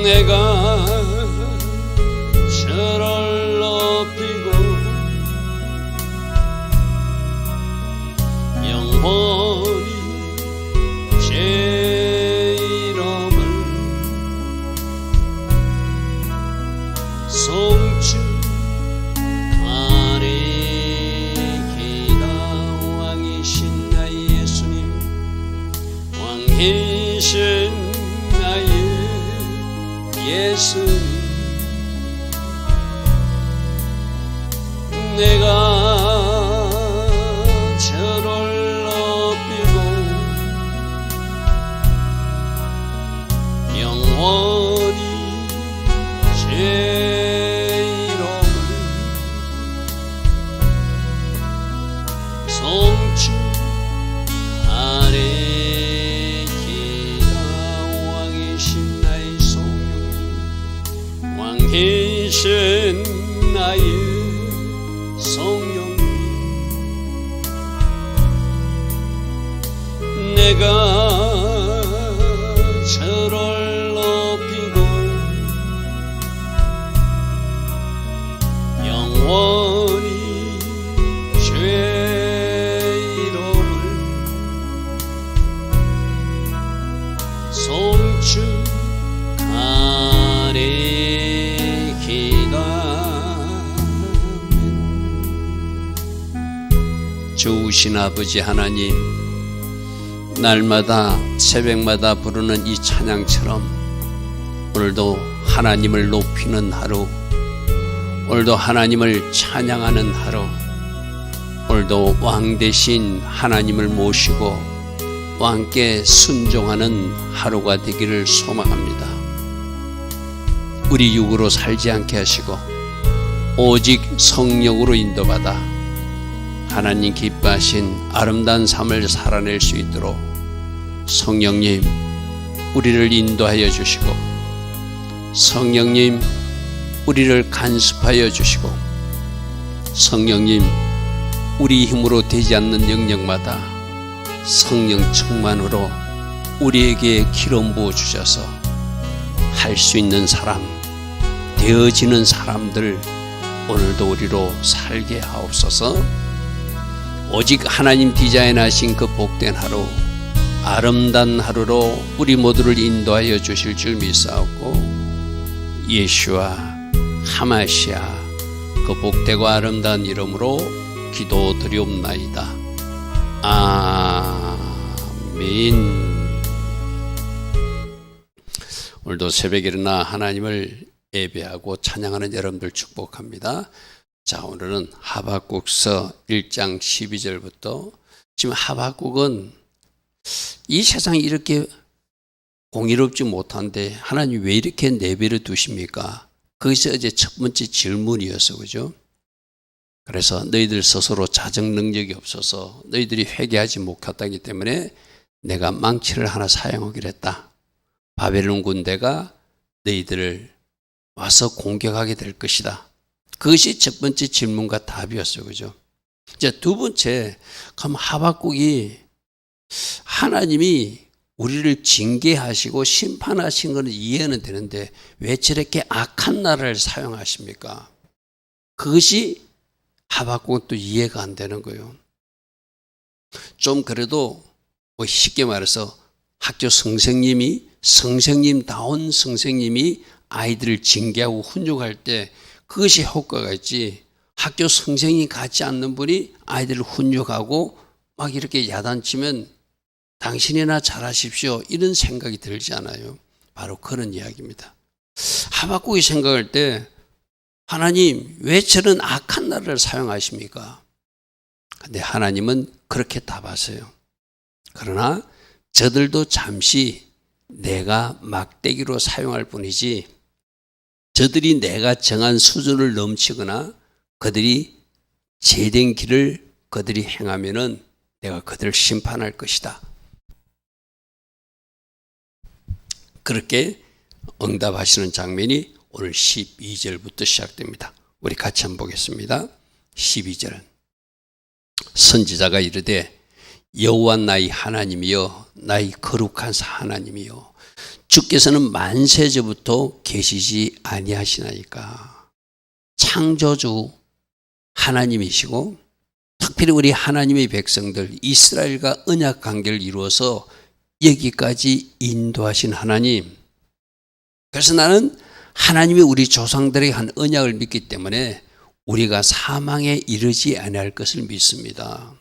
내가 저를 높이고 영원히 제 이름을 송축하리이다. 왕이신 나의 예수님, 왕이신 나의 예수님, 내가 저를 높이고 영원히 제 이름을 송축하리이다. 왕이신 나의 성령님, 왕이신 나의 성령님, 내가 저를 높이고 영원히 제 이름을 송축하리이다. 좋으신 아버지 하나님, 날마다 새벽마다 부르는 이 찬양처럼 오늘도 하나님을 높이는 하루, 오늘도 하나님을 찬양하는 하루, 오늘도 왕 대신 하나님을 모시고 왕께 순종하는 하루가 되기를 소망합니다. 우리 육으로 살지 않게 하시고 오직 성령으로 인도받아 하나님 기뻐하신 아름다운 삶을 살아낼 수 있도록 성령님 우리를 인도하여 주시고, 성령님 우리를 간섭하여 주시고, 성령님 우리 힘으로 되지 않는 영역마다 성령 충만으로 우리에게 기름 부어 주셔서 할 수 있는 사람, 되어지는 사람들 오늘도 우리로 살게 하옵소서. 오직 하나님 디자인하신 그 복된 하루, 아름다운 하루로 우리 모두를 인도하여 주실 줄 믿사옵고, 예수와 하마시아 그 복되고 아름다운 이름으로 기도드리옵나이다. 아멘. 오늘도 새벽에 일어나 하나님을 예배하고 찬양하는 여러분들 축복합니다. 자, 오늘은 하박국서 1장 12절부터, 지금 하박국은 이 세상이 이렇게 공의롭지 못한데 하나님 왜 이렇게 내버려 두십니까? 그것이 어제 첫 번째 질문이었어, 그죠? 그래서 너희들 스스로 자정 능력이 없어서 너희들이 회개하지 못했다기 때문에 내가 망치를 하나 사용하기로 했다. 바벨론 군대가 너희들을 와서 공격하게 될 것이다. 그것이 첫 번째 질문과 답이었어요, 그죠? 이제 두 번째, 그럼 하박국이 하나님이 우리를 징계하시고 심판하신 것은 이해는 되는데 왜 저렇게 악한 나라를 사용하십니까? 그것이 하박국은 또 이해가 안 되는 거예요. 좀 그래도 뭐 쉽게 말해서 학교 선생님다운 선생님이 아이들을 징계하고 훈육할 때 그것이 효과가 있지, 학교 선생님 같지 않는 분이 아이들을 훈육하고 막 이렇게 야단치면 당신이나 잘하십시오 이런 생각이 들지 않아요. 바로 그런 이야기입니다. 하박국이 생각할 때 하나님 왜 저런 악한 나라를 사용하십니까? 근데 하나님은 그렇게 답하세요. 그러나 저들도 잠시 내가 막대기로 사용할 뿐이지 저들이 내가 정한 수준을 넘치거나 그들이 제된 길을 그들이 행하면은 내가 그들을 심판할 것이다. 그렇게 응답하시는 장면이 오늘 12절부터 시작됩니다. 우리 같이 한번 보겠습니다. 12절. 선지자가 이르되 여호와 나의 하나님이여 나의 거룩한 하나님이여 주께서는 만세전부터 계시지 아니하시나이까. 창조주 하나님이시고 특별히 우리 하나님의 백성들 이스라엘과 언약 관계를 이루어서 여기까지 인도하신 하나님. 그래서 나는 하나님이 우리 조상들에게 한 언약을 믿기 때문에 우리가 사망에 이르지 아니할 것을 믿습니다.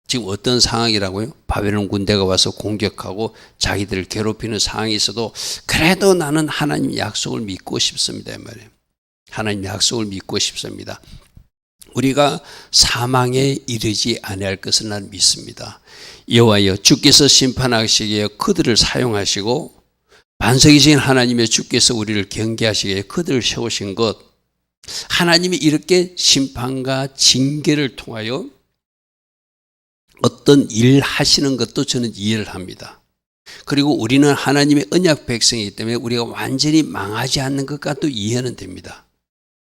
지금 어떤 상황이라고요? 바벨론 군대가 와서 공격하고 자기들을 괴롭히는 상황이 있어도 그래도 나는 하나님 약속을 믿고 싶습니다. 말이에요. 하나님 약속을 믿고 싶습니다. 우리가 사망에 이르지 아니할 것을 나는 믿습니다. 여호와여 주께서 심판하시기에 그들을 사용하시고 반석이신 하나님의 주께서 우리를 경계하시기에 그들을 세우신 것, 하나님이 이렇게 심판과 징계를 통하여 어떤 일 하시는 것도 저는 이해를 합니다. 그리고 우리는 하나님의 언약 백성이기 때문에 우리가 완전히 망하지 않는 것과 또 이해는 됩니다.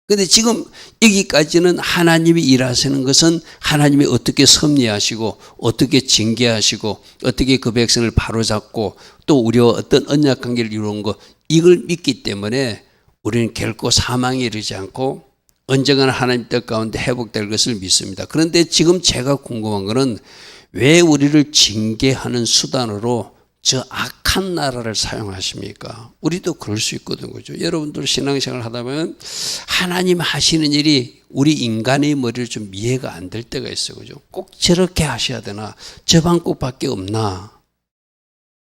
그런데 지금 여기까지는 하나님이 일하시는 것은 하나님이 어떻게 섭리하시고 어떻게 징계하시고 어떻게 그 백성을 바로잡고 또 우리와 어떤 언약 관계를 이루는 것, 이걸 믿기 때문에 우리는 결코 사망에 이르지 않고 언젠가는 하나님 뜻 가운데 회복될 것을 믿습니다. 그런데 지금 제가 궁금한 것은 왜 우리를 징계하는 수단으로 저 악한 나라를 사용하십니까? 우리도 그럴 수 있거든요. 그죠? 여러분들 신앙생활 하다 보면 하나님 하시는 일이 우리 인간의 머리를 좀 이해가 안 될 때가 있어요. 그죠? 꼭 저렇게 하셔야 되나? 저 방법밖에 없나?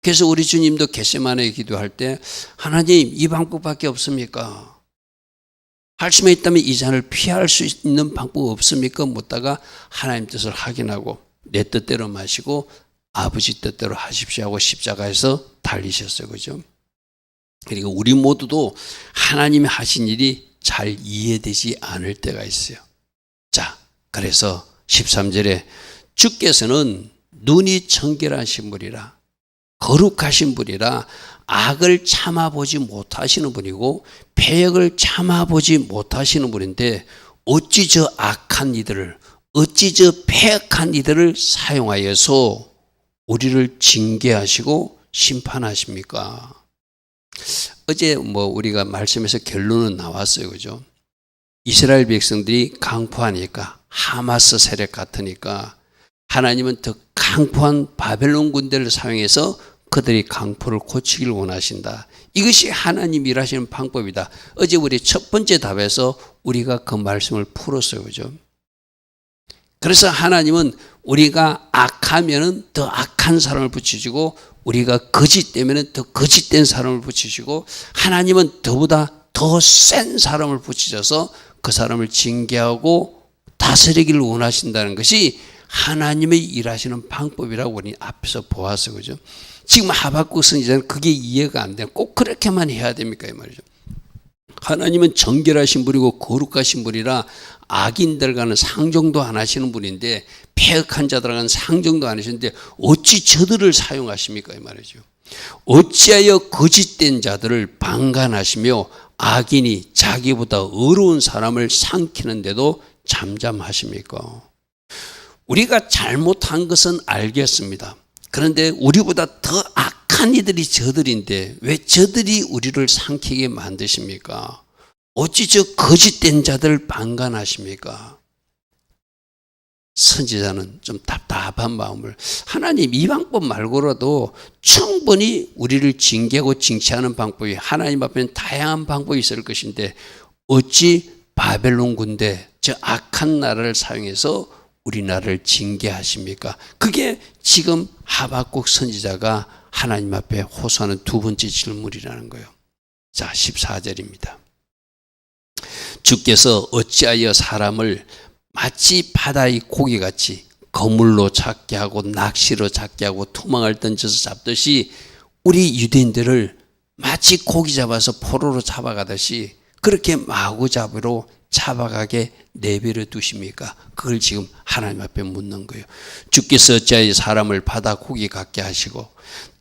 그래서 우리 주님도 겟세마네 기도할 때 하나님 이 방법밖에 없습니까? 할 수만 있다면 이 잔을 피할 수 있는 방법 없습니까? 묻다가 하나님 뜻을 확인하고 내 뜻대로 마시고 아버지 뜻대로 하십시오 하고 십자가에서 달리셨어요. 그죠? 그리고 우리 모두도 하나님이 하신 일이 잘 이해되지 않을 때가 있어요. 자, 그래서 13절에 주께서는 눈이 청결하신 분이라 거룩하신 분이라 악을 참아보지 못하시는 분이고 패역을 참아보지 못하시는 분인데 어찌 저 악한 이들을 어찌 저 패역한 이들을 사용하여서 우리를 징계하시고 심판하십니까? 어제 우리가 말씀에서 결론은 나왔어요. 그죠? 이스라엘 백성들이 강포하니까 하마스 세력 같으니까 하나님은 더 강포한 바벨론 군대를 사용해서 그들이 강포를 고치기를 원하신다. 이것이 하나님 일하시는 방법이다. 어제 우리 첫 번째 답에서 우리가 그 말씀을 풀었어요. 그죠? 그래서 하나님은 우리가 악하면은 더 악한 사람을 붙이시고 우리가 거짓되면은 더 거짓된 사람을 붙이시고 하나님은 더보다 더 센 사람을 붙이셔서 그 사람을 징계하고 다스리기를 원하신다는 것이 하나님의 일하시는 방법이라고 우리 앞에서 보았어요. 그죠? 지금 하박국 선지자는 그게 이해가 안 돼요. 꼭 그렇게만 해야 됩니까? 이 말이죠. 하나님은 정결하신 분이고 거룩하신 분이라 악인들과는 상종도 안 하시는 분인데 패역한 자들과는 상종도 안 하시는데 어찌 저들을 사용하십니까? 이 말이죠. 어찌하여 거짓된 자들을 방관하시며 악인이 자기보다 의로운 사람을 삼키는데도 잠잠하십니까? 우리가 잘못한 것은 알겠습니다. 그런데 우리보다 더 악한 이들이 저들인데 왜 저들이 우리를 삼키게 만드십니까? 어찌 저 거짓된 자들을 방관하십니까? 선지자는 좀 답답한 마음을 하나님 이 방법 말고라도 충분히 우리를 징계하고 징치하는 방법이 하나님 앞에는 다양한 방법이 있을 것인데 어찌 바벨론 군대 저 악한 나라를 사용해서 우리나라를 징계하십니까? 그게 지금 하박국 선지자가 하나님 앞에 호소하는 두 번째 질문이라는 거예요. 자, 14절입니다. 주께서 어찌하여 사람을 마치 바다의 고기같이 거물로 잡게 하고 낚시로 잡게 하고 투망을 던져서 잡듯이 우리 유대인들을 마치 고기 잡아서 포로로 잡아가듯이 그렇게 마구잡이로 잡아가게 내버려 두십니까? 그걸 지금 하나님 앞에 묻는 거예요. 주께서 어찌하여 사람을 바다 고기 같게 하시고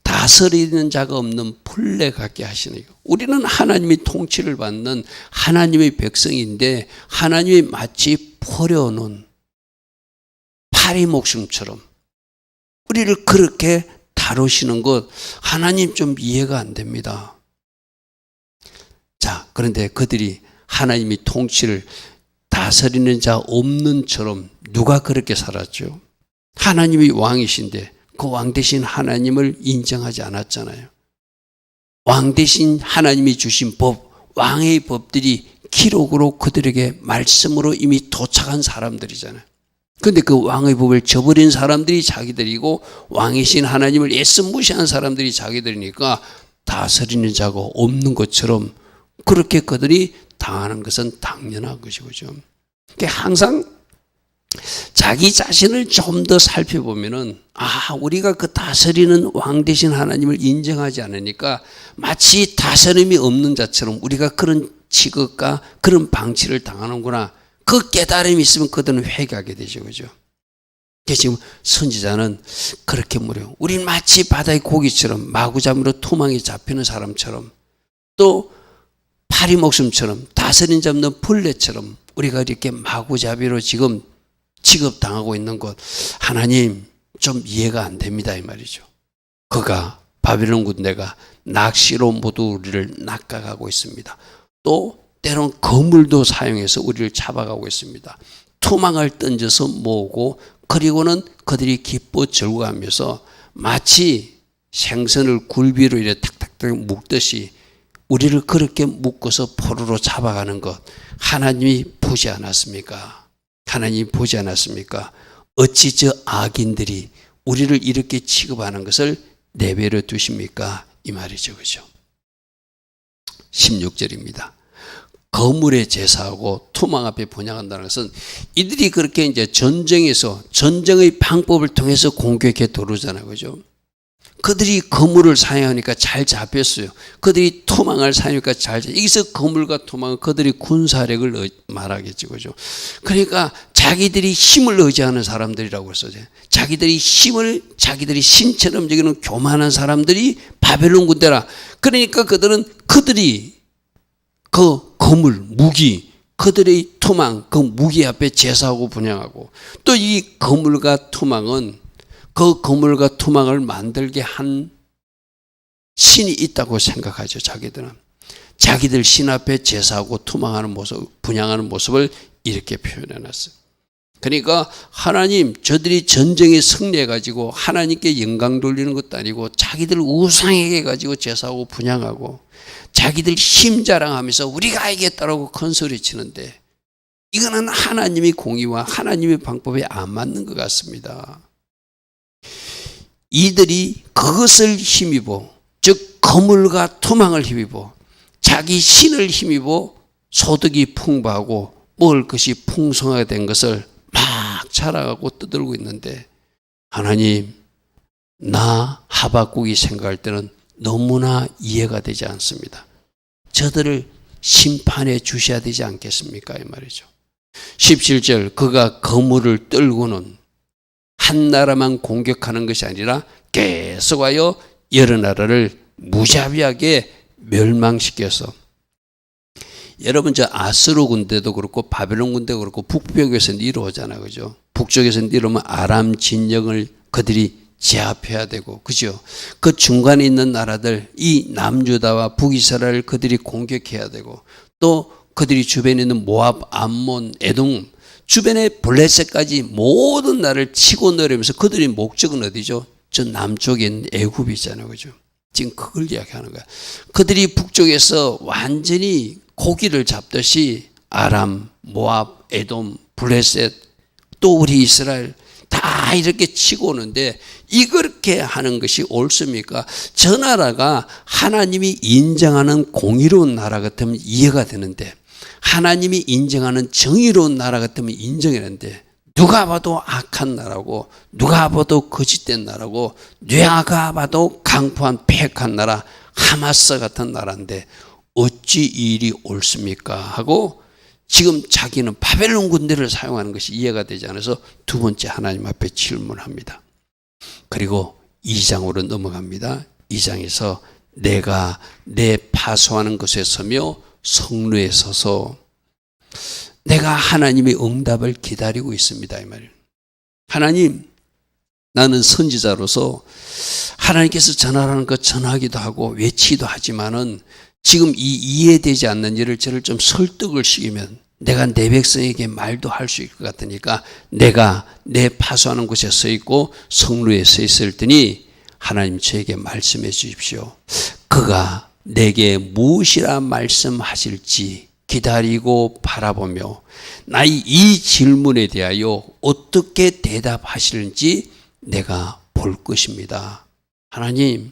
다스리는 자가 없는 풀레 같게 하시는 거예요. 우리는 하나님의 통치를 받는 하나님의 백성인데 하나님이 마치 포려놓은 파리 목숨처럼 우리를 그렇게 다루시는 것 하나님 좀 이해가 안 됩니다. 자, 그런데 그들이 하나님이 통치를 다스리는 자 없는 처럼 누가 그렇게 살았죠? 하나님이 왕이신데 그 왕 대신 하나님을 인정하지 않았잖아요. 왕 대신 하나님이 주신 법, 왕의 법들이 기록으로 그들에게 말씀으로 이미 도착한 사람들이잖아요. 그런데 그 왕의 법을 저버린 사람들이 자기들이고 왕이신 하나님을 애써 무시한 사람들이 자기들이니까 다스리는 자가 없는 것처럼 그렇게 그들이 당하는 것은 당연한 것이죠. 그러니까 항상 자기 자신을 좀 더 살펴보면은, 우리가 그 다스리는 왕 대신 하나님을 인정하지 않으니까 마치 다스림이 없는 자처럼 우리가 그런 취급과 그런 방치를 당하는구나. 그 깨달음이 있으면 그들은 회개하게 되죠. 그죠? 지금 선지자는 그렇게 물어요. 우린 마치 바다의 고기처럼 마구잡이로 토망에 잡히는 사람처럼 또 파리 목숨처럼 다스린 잡는 벌레처럼 우리가 이렇게 마구잡이로 지금 취급당하고 있는 것, 하나님 좀 이해가 안 됩니다 이 말이죠. 그가 바벨론 군대가 낚시로 모두 우리를 낚아가고 있습니다. 또 때론 거물도 사용해서 우리를 잡아가고 있습니다. 토막을 던져서 모으고 그리고는 그들이 기뻐 즐거워하면서 마치 생선을 굴비로 이렇게 탁탁탁 묶듯이 우리를 그렇게 묶어서 포로로 잡아가는 것, 하나님이 보지 않았습니까? 하나님이 보지 않았습니까? 어찌 저 악인들이 우리를 이렇게 취급하는 것을 내버려 두십니까? 이 말이죠. 그죠? 16절입니다. 거물에 제사하고 토막 앞에 번향한다는 것은 이들이 그렇게 이제 전쟁에서 전쟁의 방법을 통해서 공격해 들어오잖아요. 그죠? 그들이 거물을 사용하니까 잘 잡혔어요. 그들이 토막을 사용하니까 잘 잡혔어요. 여기서 거물과 토막은 그들이 군사력을 말하겠죠. 그죠? 그러니까 자기들이 힘을 의지하는 사람들이라고 했어요. 자기들이 힘을 자기들이 신처럼 여기는 교만한 사람들이 바벨론 군대라. 그러니까 그들이 그 거물, 무기, 그들의 토막, 그 무기 앞에 제사하고 분향하고 또 이 거물과 토막은 그 거물과 토막을 만들게 한 신이 있다고 생각하죠. 자기들은. 자기들 신 앞에 제사하고 토막하는 모습, 분향하는 모습을 이렇게 표현해놨어요. 그러니까 하나님, 저들이 전쟁에 승리해가지고 하나님께 영광 돌리는 것도 아니고 자기들 우상에게 가지고 제사하고 분향하고 자기들 힘 자랑하면서 우리가 이겼다라고 큰 소리 치는데 이거는 하나님의 공의와 하나님의 방법에 안 맞는 것 같습니다. 이들이 그것을 힘입어, 즉 거물과 토막을 힘입어 자기 신을 힘입어 소득이 풍부하고 먹을 것이 풍성하게 된 것을 막 자랑하고 떠들고 있는데 하나님, 나 하박국이 생각할 때는 너무나 이해가 되지 않습니다. 저들을 심판해 주셔야 되지 않겠습니까? 이 말이죠. 17절, 그가 거물을 떨고는 한 나라만 공격하는 것이 아니라 계속하여 여러 나라를 무자비하게 멸망시켜서, 여러분 저 아스루 군대도 그렇고 바벨론 군대도 그렇고 북쪽에서 이루어잖아요. 그죠? 북쪽에서 이루면 아람 진영을 그들이 제압해야 되고, 그죠? 그 중간에 있는 나라들, 이 남유다와 북이스라엘을 그들이 공격해야 되고, 또 그들이 주변에 있는 모압, 암몬, 에돔, 주변에 블레셋까지 모든 나라를 치고 내리면서 그들의 목적은 어디죠? 저 남쪽에 있는 애굽이잖아요. 그죠? 지금 그걸 이야기하는 거야. 그들이 북쪽에서 완전히 고기를 잡듯이 아람, 모압, 에돔, 블레셋, 또 우리 이스라엘 다 이렇게 치고 오는데 이렇게 하는 것이 옳습니까? 저 나라가 하나님이 인정하는 공의로운 나라 같으면 이해가 되는데, 하나님이 인정하는 정의로운 나라 같으면 인정했는데, 누가 봐도 악한 나라고, 누가 봐도 거짓된 나라고, 누가 봐도 강포한 폐역한 나라, 하마스 같은 나라인데 어찌 이 일이 옳습니까? 하고 지금 자기는 바벨론 군대를 사용하는 것이 이해가 되지 않아서 두 번째 하나님 앞에 질문합니다. 그리고 2장으로 넘어갑니다. 2장에서 내가 내 파수하는 것에 서며 성루에 서서 내가 하나님의 응답을 기다리고 있습니다. 이 말이에요. 하나님, 나는 선지자로서 하나님께서 전하라는 것 전하기도 하고 외치기도 하지만은 지금 이 이해되지 않는 일을 저를 좀 설득을 시키면 내가 내 백성에게 말도 할 수 있을 것 같으니까 내가 내 파수하는 곳에 서 있고 성루에 서 있을 테니 하나님 저에게 말씀해 주십시오. 그가 내게 무엇이라 말씀하실지 기다리고 바라보며 나의 이 질문에 대하여 어떻게 대답하시는지 내가 볼 것입니다. 하나님,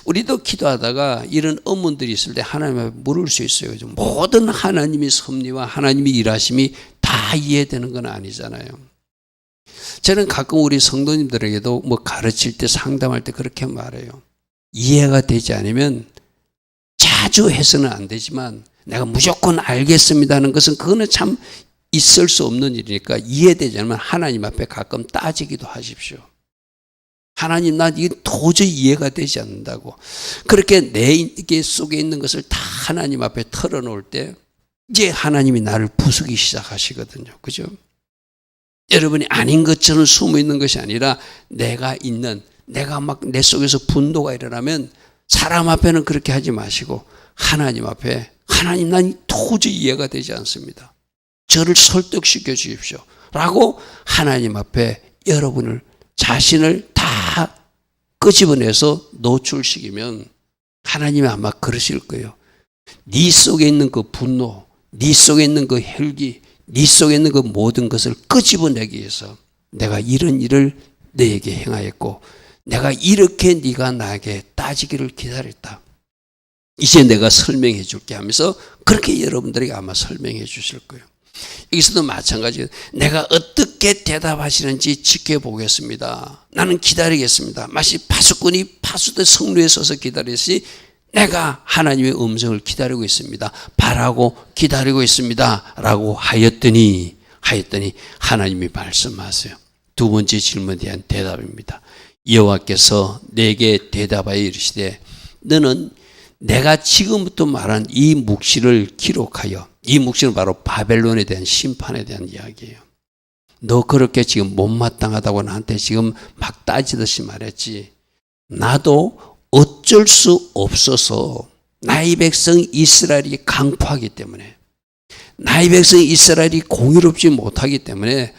우리도 기도하다가 이런 의문들이 있을 때 하나님께 물을 수 있어요. 모든 하나님의 섭리와 하나님의 일하심이 다 이해되는 건 아니잖아요. 저는 가끔 우리 성도님들에게도 뭐 가르칠 때 상담할 때 그렇게 말해요. 이해가 되지 않으면 자주 해서는 안 되지만 내가 무조건 알겠습니다 하는 것은 그거는 참 있을 수 없는 일이니까 이해되지 않으면 하나님 앞에 가끔 따지기도 하십시오. 하나님, 나 이게 도저히 이해가 되지 않는다고. 그렇게 내 속에 있는 것을 다 하나님 앞에 털어놓을 때 이제 하나님이 나를 부수기 시작하시거든요. 그죠? 여러분이 아닌 것처럼 숨어 있는 것이 아니라 내가 막 내 속에서 분노가 일어나면 사람 앞에는 그렇게 하지 마시고 하나님 앞에, 하나님, 난 도저히 이해가 되지 않습니다. 저를 설득시켜 주십시오. 라고 하나님 앞에 여러분을, 자신을 다 끄집어내서 노출시키면 하나님이 아마 그러실 거예요. 네 속에 있는 그 분노, 네 속에 있는 그 혈기, 네 속에 있는 그 모든 것을 끄집어내기 위해서 내가 이런 일을 너에게 행하였고 내가 이렇게 네가 나에게 따지기를 기다렸다. 이제 내가 설명해 줄게 하면서 그렇게 여러분들에게 아마 설명해 주실 거예요. 여기서도 마찬가지예요. 내가 어떻게 대답하시는지 지켜보겠습니다. 나는 기다리겠습니다. 마치 파수꾼이 파수대 성루에 서서 기다렸으니 내가 하나님의 음성을 기다리고 있습니다. 바라고 기다리고 있습니다. 라고 하였더니 하나님이 말씀하세요. 두 번째 질문에 대한 대답입니다. 여호와께서 내게 대답하여 이르시되 너는 내가 지금부터 말한 이 묵시를 기록하여, 이 묵시는 바로 바벨론에 대한 심판에 대한 이야기예요. 너 그렇게 지금 못마땅하다고 나한테 지금 막 따지듯이 말했지. 나도 어쩔 수 없어서 나의 백성 이스라엘이 강포하기 때문에, 나의 백성 이스라엘이 공의롭지 못하기 때문에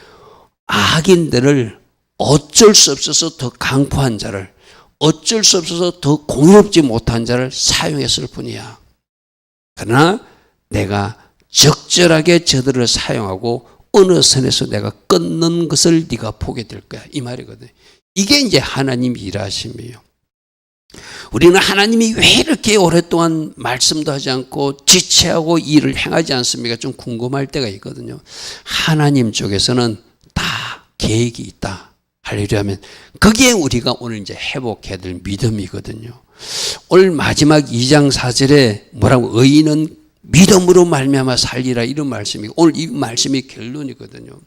악인들을 어쩔 수 없어서 더 강포한 자를, 어쩔 수 없어서 더 공의롭지 못한 자를 사용했을 뿐이야. 그러나 내가 적절하게 저들을 사용하고 어느 선에서 내가 끊는 것을 네가 보게 될 거야. 이 말이거든요. 이게 이제 하나님 일하심이에요. 우리는 하나님이 왜 이렇게 오랫동안 말씀도 하지 않고 지체하고 일을 행하지 않습니까? 좀 궁금할 때가 있거든요. 하나님 쪽에서는 다 계획이 있다. 할렐루야면 그게 우리가 오늘 이제 회복해야 될 믿음이거든요. 오늘 마지막 2장 4절에 뭐라고, 의인은 믿음으로 말미암아 살리라, 이런 말씀이고 오늘 이 말씀이 결론이거든요.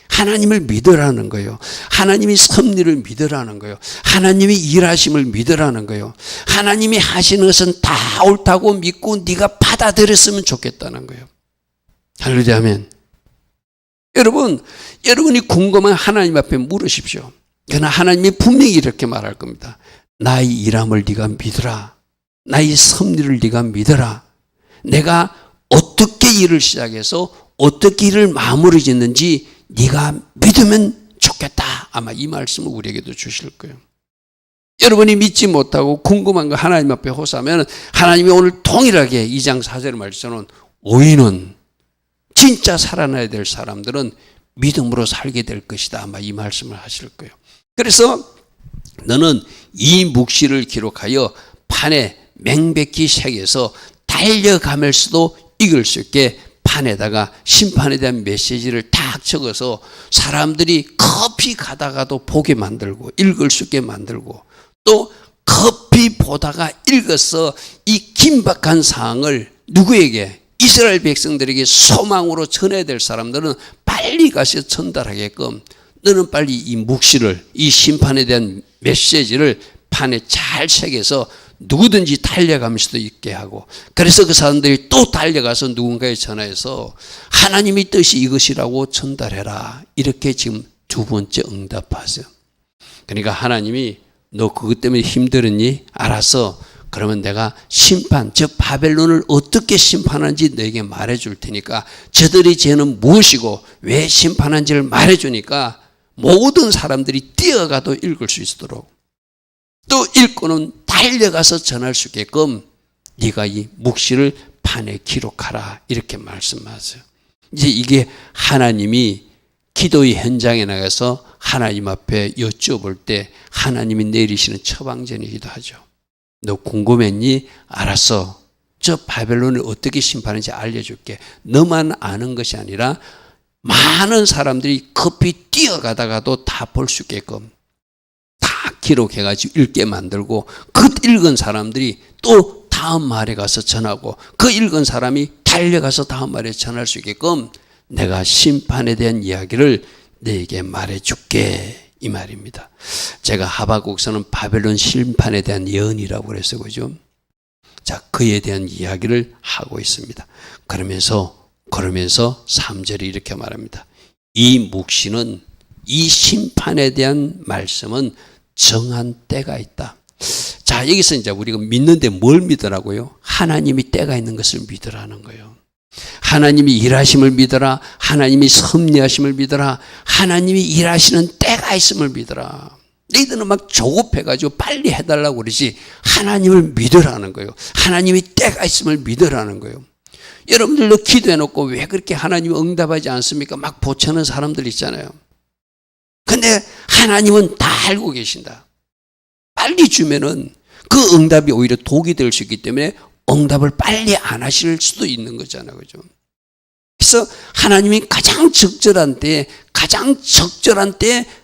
하나님을 믿으라는 거예요. 하나님이 섭리를 믿으라는 거예요. 하나님이 일하심을 믿으라는 거예요. 하나님이 하시는 것은 다 옳다고 믿고 네가 받아들였으면 좋겠다는 거예요. 할렐루야면 여러분이 궁금한 하나님 앞에 물으십시오. 그러나 하나님이 분명히 이렇게 말할 겁니다. 나의 일함을 네가 믿으라. 나의 섭리를 네가 믿어라. 내가 어떻게 일을 시작해서 어떻게 일을 마무리 짓는지 네가 믿으면 좋겠다. 아마 이 말씀을 우리에게도 주실 거예요. 여러분이 믿지 못하고 궁금한 거 하나님 앞에 호소하면 하나님이 오늘 동일하게 2장 4절의 말씀은 의인은, 진짜 살아나야 될 사람들은 믿음으로 살게 될 것이다. 아마 이 말씀을 하실 거예요. 그래서 너는 이 묵시를 기록하여 판에 맹백히 새겨서 달려가면서도 이길 수 있게 판에다가 심판에 대한 메시지를 딱 적어서 사람들이 급히 가다가도 보게 만들고 읽을 수 있게 만들고 또 급히 보다가 읽어서 이 긴박한 사항을 누구에게, 이스라엘 백성들에게 소망으로 전해야 될 사람들은 빨리 가서 전달하게끔 너는 빨리 이 묵시를, 이 심판에 대한 메시지를 판에 잘 새겨서 누구든지 달려가면서도 있게 하고, 그래서 그 사람들이 또 달려가서 누군가에 전화해서 하나님의 뜻이 이것이라고 전달해라. 이렇게 지금 두 번째 응답하세요. 그러니까 하나님이 너 그것 때문에 힘들었니? 알았어. 그러면 내가 저 바벨론을 어떻게 심판하는지 너에게 말해줄 테니까 저들의 죄는 무엇이고 왜 심판한지를 말해주니까 모든 사람들이 뛰어가도 읽을 수 있도록 또 읽고는 달려가서 전할 수 있게끔 네가 이 묵시를 판에 기록하라 이렇게 말씀하세요. 이제 이게 하나님이 기도의 현장에 나가서 하나님 앞에 여쭤볼 때 하나님이 내리시는 처방전이기도 하죠. 너 궁금했니? 알았어. 저 바벨론을 어떻게 심판하는지 알려줄게. 너만 아는 것이 아니라 많은 사람들이 급히 뛰어가다가도 다 볼 수 있게끔 다 기록해가지고 읽게 만들고 그 읽은 사람들이 또 다음 말에 가서 전하고 그 읽은 사람이 달려가서 다음 말에 전할 수 있게끔 내가 심판에 대한 이야기를 너에게 말해줄게 이 말입니다. 제가 하박국서는 바벨론 심판에 대한 예언이라고 그랬어요. 그죠? 자, 그에 대한 이야기를 하고 있습니다. 그러면서 3절이 이렇게 말합니다. 이 묵시는 이 심판에 대한 말씀은 정한 때가 있다. 자, 여기서 이제 우리가 믿는데 뭘 믿으라고요? 하나님이 때가 있는 것을 믿으라는 거예요. 하나님이 일하심을 믿어라. 하나님이 섭리하심을 믿어라. 하나님이 일하시는 때가 있음을 믿어라. 너희들은 막 조급해가지고 빨리 해달라고 그러지 하나님을 믿으라는 거예요. 하나님이 때가 있음을 믿으라는 거예요. 여러분들도 기도해놓고 왜 그렇게 하나님이 응답하지 않습니까? 막 보채는 사람들 있잖아요. 근데 하나님은 다 알고 계신다. 빨리 주면은 그 응답이 오히려 독이 될 수 있기 때문에 응답을 빨리 안 하실 수도 있는 거잖아요. 그죠? 그래서 하나님이 가장 적절한 때에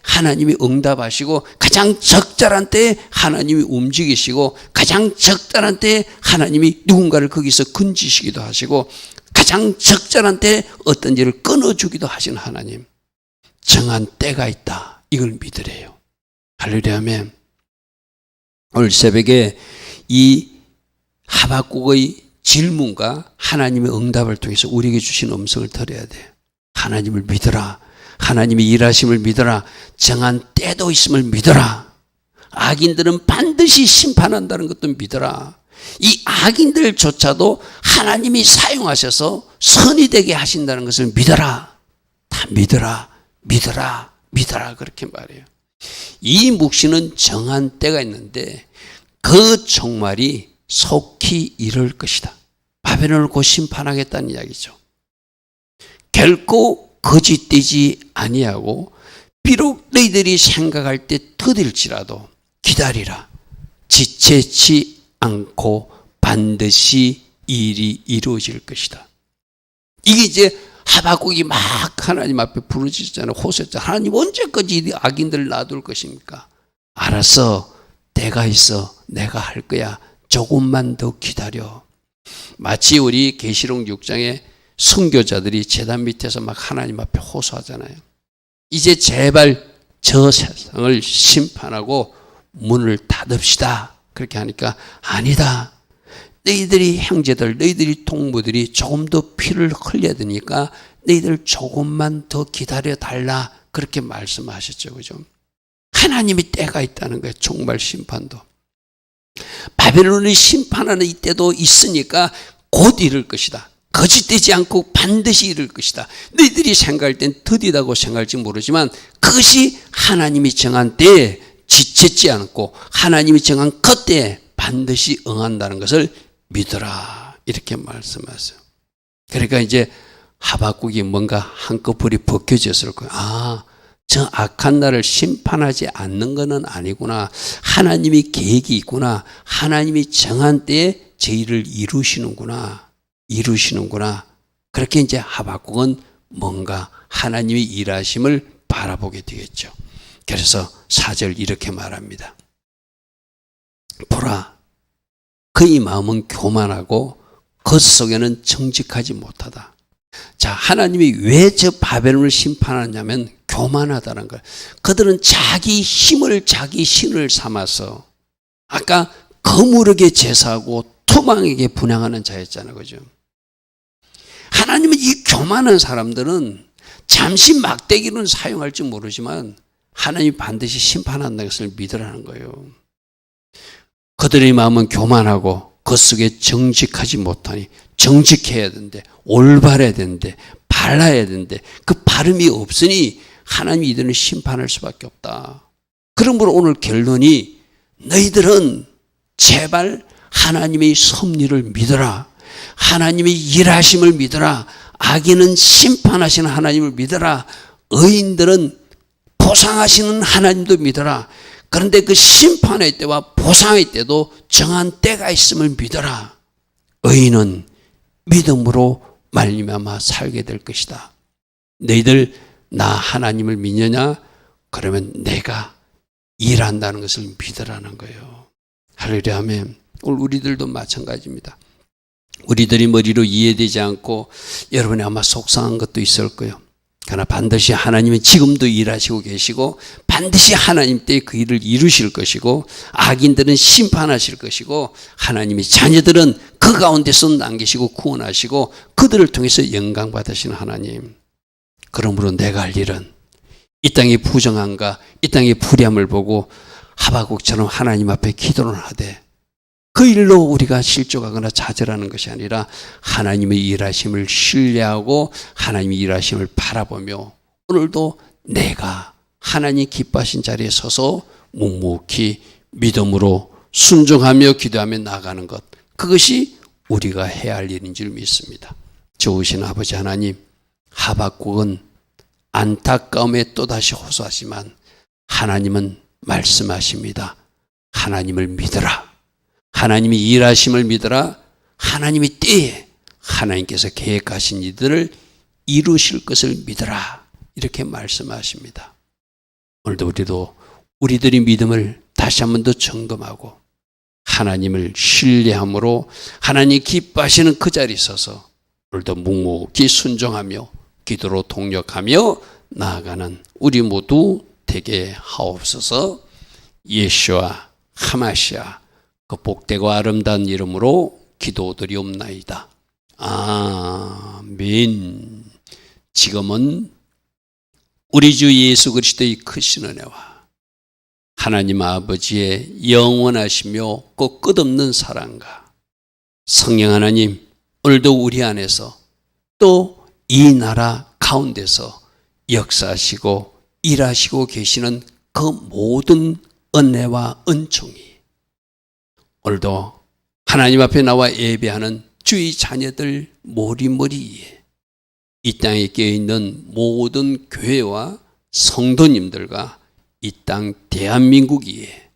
하나님이 응답하시고 가장 적절한 때에 하나님이 움직이시고 가장 적절한 때에 하나님이 누군가를 거기서 건지시기도 하시고 가장 적절한 때에 어떤 일을 끊어주기도 하시는 하나님. 정한 때가 있다. 이걸 믿으래요. 할렐루야 아멘. 오늘 새벽에 이 하박국의 질문과 하나님의 응답을 통해서 우리에게 주신 음성을 들어야 돼. 하나님을 믿어라. 하나님의 일하심을 믿어라. 정한 때도 있음을 믿어라. 악인들은 반드시 심판한다는 것도 믿어라. 이 악인들조차도 하나님이 사용하셔서 선이 되게 하신다는 것을 믿어라. 다 믿어라. 믿어라. 믿어라. 그렇게 말해요. 이 묵시는 정한 때가 있는데 그 종말이 속히 이를 것이다. 바벨론을 곧 심판하겠다는 이야기죠. 결코 거짓되지 아니하고 비록 너희들이 생각할 때 더딜지라도 기다리라. 지체치 않고 반드시 일이 이루어질 것이다. 이게 이제 하박국이 막 하나님 앞에 부르짖잖아요. 호소했잖아요. 하나님 언제까지 악인들을 놔둘 것입니까? 알았어. 때가 있어. 내가 할 거야. 조금만 더 기다려. 마치 우리 계시록 6장에 선교자들이 제단 밑에서 막 하나님 앞에 호소하잖아요. 이제 제발 저 세상을 심판하고 문을 닫읍시다. 그렇게 하니까 아니다. 너희들이 형제들, 너희들이 동무들이 조금 더 피를 흘려야 되니까 너희들 조금만 더 기다려 달라. 그렇게 말씀하셨죠. 그죠? 하나님이 때가 있다는 거예요. 종말 심판도. 바벨론을 심판하는 이때도 있으니까 곧 이룰 것이다. 거짓되지 않고 반드시 이룰 것이다. 너희들이 생각할 땐 더디다고 생각할지 모르지만 그것이 하나님이 정한 때에 지체지 않고 하나님이 정한 그때에 반드시 응한다는 것을 믿어라. 이렇게 말씀하세요. 그러니까 이제 하박국이 뭔가 한꺼풀이 벗겨졌을 거예요. 아, 저 악한 날을 심판하지 않는 것은 아니구나. 하나님이 계획이 있구나. 하나님이 정한 때에 제 일을 이루시는구나. 그렇게 이제 하박국은 뭔가 하나님의 일하심을 바라보게 되겠죠. 그래서 4절 이렇게 말합니다. 보라, 그의 마음은 교만하고 그 속에는 정직하지 못하다. 자, 하나님이 왜 저 바벨론을 심판하냐면 교만하다는 거예요. 그들은 자기 힘을 자기 신을 삼아서 아까 거무르게 제사하고 토망에게 분향하는 자였잖아요. 그죠? 하나님은 이 교만한 사람들은 잠시 막대기는 사용할지 모르지만 하나님이 반드시 심판한다는 것을 믿으라는 거예요. 그들의 마음은 교만하고 그 속에 정직하지 못하니 정직해야 되는데 올바라야 되는데 발라야 되는데 그 발음이 없으니 하나님이 이들은 심판할 수밖에 없다. 그러므로 오늘 결론이 너희들은 제발 하나님의 섭리를 믿어라. 하나님의 일하심을 믿어라. 악인은 심판하시는 하나님을 믿어라. 의인들은 보상하시는 하나님도 믿어라. 그런데 그 심판의 때와 보상의 때도 정한 때가 있음을 믿어라. 의인은 믿음으로 말미암아 살게 될 것이다. 너희들 나 하나님을 믿느냐? 그러면 내가 일한다는 것을 믿으라는 거예요. 할렐루야 아멘. 오늘 우리들도 마찬가지입니다. 우리들이 머리로 이해되지 않고 여러분이 아마 속상한 것도 있을 거예요. 그러나 반드시 하나님은 지금도 일하시고 계시고 반드시 하나님 때에 그 일을 이루실 것이고 악인들은 심판하실 것이고 하나님의 자녀들은 그 가운데서 남기시고 구원하시고 그들을 통해서 영광 받으시는 하나님. 그러므로 내가 할 일은 이 땅의 부정함과 이 땅의 불의함을 보고 하박국처럼 하나님 앞에 기도를 하되 그 일로 우리가 실족하거나 좌절하는 것이 아니라 하나님의 일하심을 신뢰하고 하나님의 일하심을 바라보며 오늘도 내가 하나님 기뻐하신 자리에 서서 묵묵히 믿음으로 순종하며 기도하며 나아가는 것, 그것이 우리가 해야 할 일인 줄 믿습니다. 좋으신 아버지 하나님, 하박국은 안타까움에 또다시 호소하지만 하나님은 말씀하십니다. 하나님을 믿어라. 하나님이 일하심을 믿어라. 하나님의 때에 하나님께서 계획하신 이들을 이루실 것을 믿어라. 이렇게 말씀하십니다. 오늘도 우리들의 믿음을 다시 한 번 더 점검하고 하나님을 신뢰함으로 하나님 기뻐하시는 그 자리에 서서 오늘도 묵묵히 순종하며 기도로 동력하며 나아가는 우리 모두 되게 하옵소서. 예수와 하마시아 그 복되고 아름다운 이름으로 기도드리옵나이다. 아멘. 지금은 우리 주 예수 그리스도의 크신 은혜와 하나님 아버지의 영원하시며 그 끝없는 사랑과 성령 하나님, 오늘도 우리 안에서 또 이 나라 가운데서 역사하시고 일하시고 계시는 그 모든 은혜와 은총이 오늘도 하나님 앞에 나와 예배하는 주의 자녀들 머리머리에 이 땅에 깨어있는 모든 교회와 성도님들과 이 땅 대한민국 위에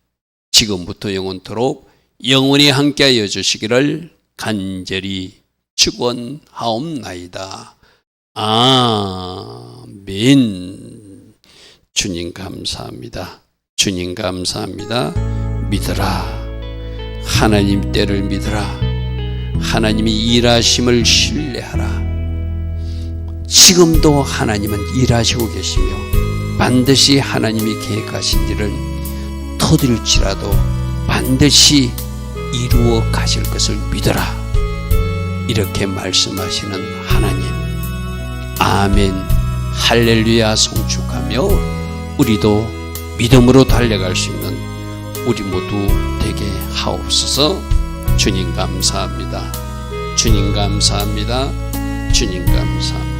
지금부터 영원토록 영원히 함께하여 주시기를 간절히 축원하옵나이다. 아멘. 주님 감사합니다. 주님 감사합니다. 믿어라. 하나님 때를 믿어라. 하나님이 일하심을 신뢰하라. 지금도 하나님은 일하시고 계시며 반드시 하나님이 계획하신 일을 터질지라도 반드시 이루어 가실 것을 믿어라. 이렇게 말씀하시는 하나님, 아멘, 할렐루야 송축하며 우리도 믿음으로 달려갈 수 있는 우리 모두 되게 하옵소서. 주님 감사합니다. 주님 감사합니다. 주님 감사합니다.